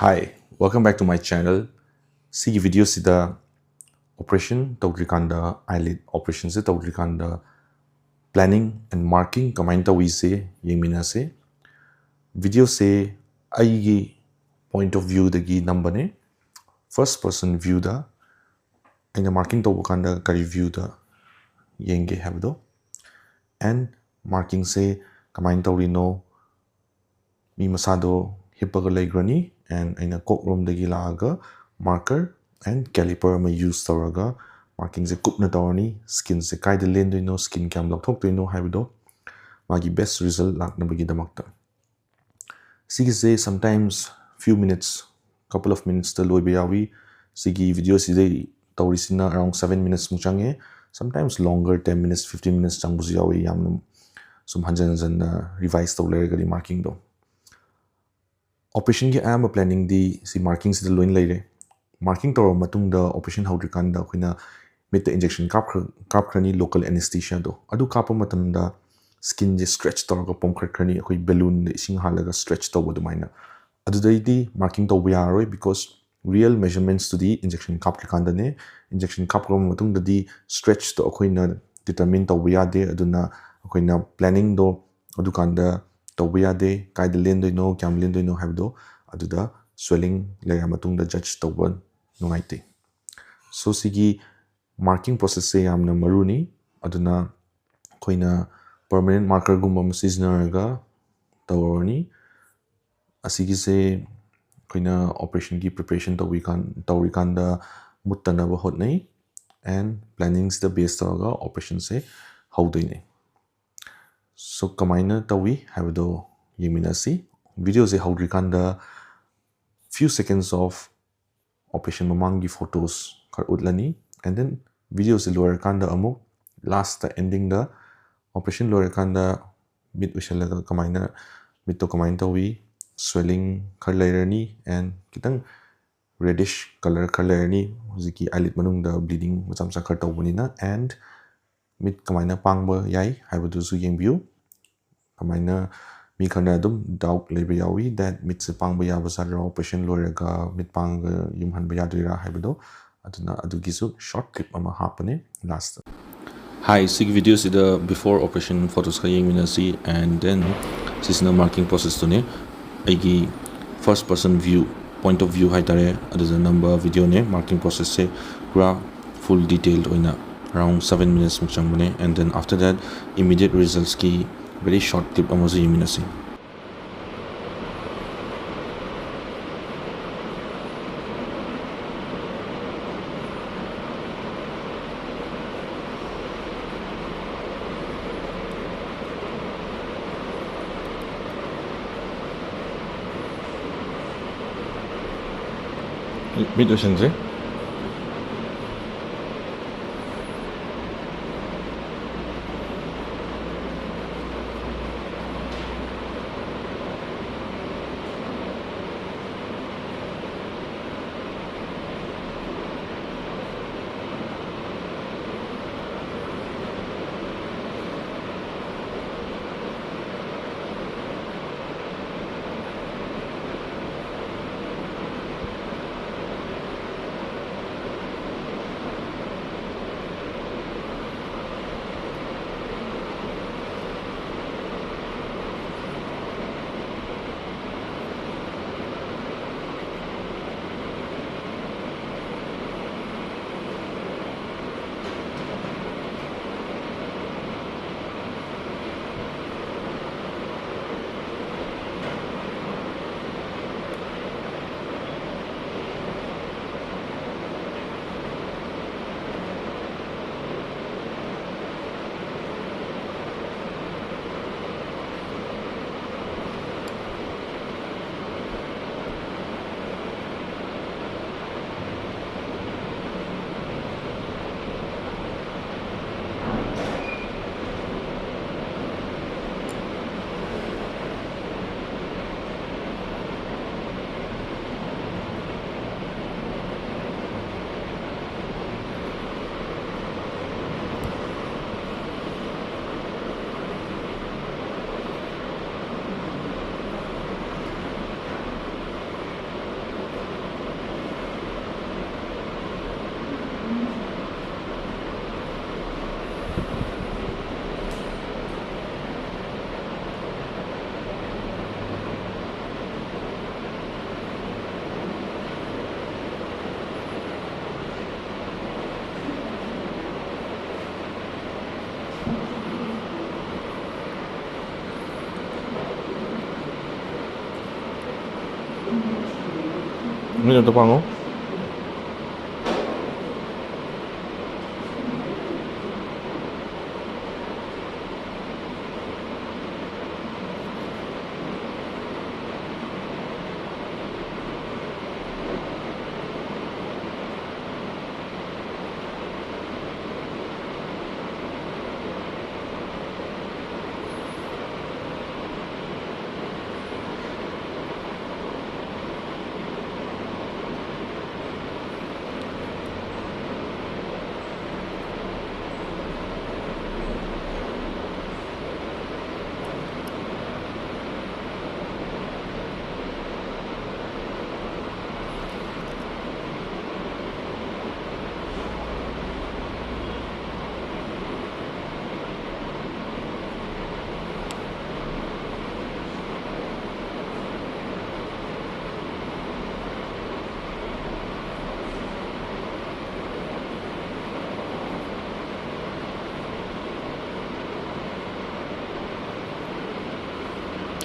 Hi, welcome back to my channel. See video sida operation tawrikanda eyelid operation se tawrikanda planning and marking kamain tawi se yengmina se video se aigi point of view dagi number ne first person view da aina marking tawbukanda kari view da yenge habdo and marking se kamain tawrino mi masado hippaga laigrani and aina kok rom dagi laaga marker and caliper ma use tawraga marking se kupna tawrani skin se kaida lendoino skin cam lokthok toino haibido magi best result lakna bagi damakta sigi se sometimes few minutes couple of minutes ta loiba yawi sigi video side tawrisina around 7 minutes muchange sometimes longer 10 minutes 15 minutes changbuzi yawi yamnum sum hanjan revise tawlergali marking do operation ki am planning di si marking si loin leire marking tawra matung da operation hawdrikan da khoina mit injection kap khrani local anesthesia do adu kapa matam da skin je stretch tawra pomkhar khrani khoi balloon ising halaga stretch taw du maina adu dai di marking taw ya roi because real measurements to the injection kap kan da ne injection kap ro matung da di stretch to khoina determine taw ya de aduna khoina planning do adu kan da tawya de kaida lendo no cam lendo no habdo aduda swelling leya matung da judge tawban nungaite so sigi marking process se yamna maruni aduna koina permanent marker gumba seasonal tawrani asigi se koina operation ki preparation tawikan da muttana ba hotnai and plannings the base tawaga operation se howdaine so kamaina tawi habdo yeminasi video se hawdrikanda few seconds of operation mamangi photos kar utlani and then video se lower kanda amuk last ending da operation lower kanda mid ushalaga kamaina mid to kamain tawi swelling kar lairani and kitang reddish color kar lairani huziki eyelid manung da bleeding macam sakar tawbunina and mid kamaina pangba yai habdu su yengbiu kamaina mi khana dum doubt lebe yawi that mit se pangba ya basara operation loiraga mit pang yum han ba yadira habdo aduna adugi su short clip ama hapane last hi sig video is the before operation photos ka yengmina si and then seasonal marking process to ne aigi first person view point of view haitare aduna number video ne marking process se pura full detailed oina around 7 minutes muchambune and then after that immediate results ki very short clip amozo yeminasi mid ocean se Ini ada pango.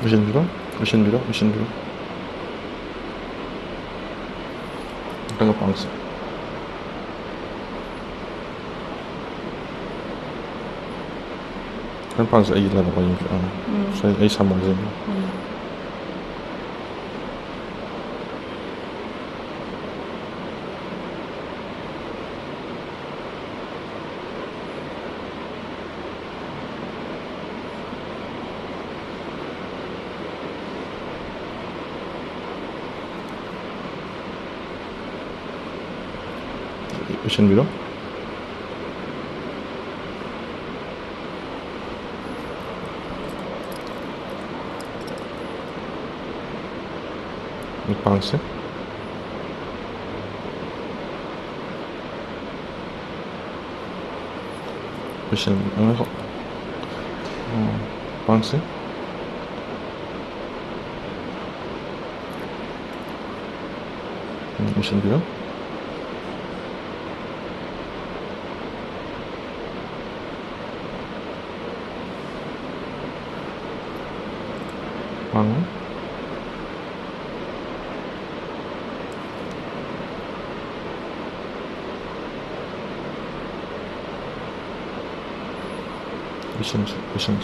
Mesin biru. Tengah pangsa. Kan pangsa ay lang ako yung sa ay samang din. Mesin biru. Pangsa. Mesin pangsa. Mesin biru. Pango. Mesin.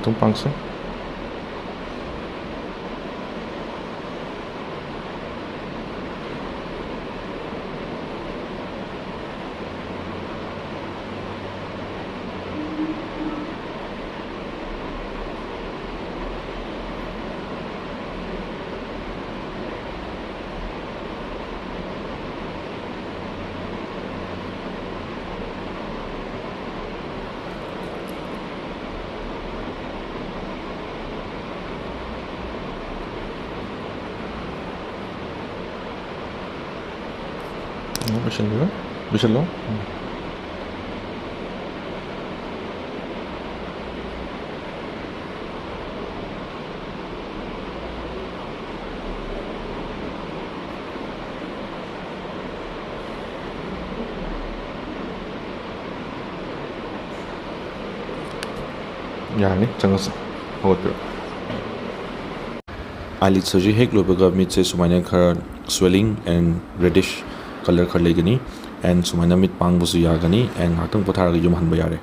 Itong pangsa. Mesin lo. Yani changasa hotro eyelid surgery hek lobaga mid se sumaina khara swelling and reddish color khar legani and sumaina mid pang busu yagani and ngakang potharaga yum hanba yare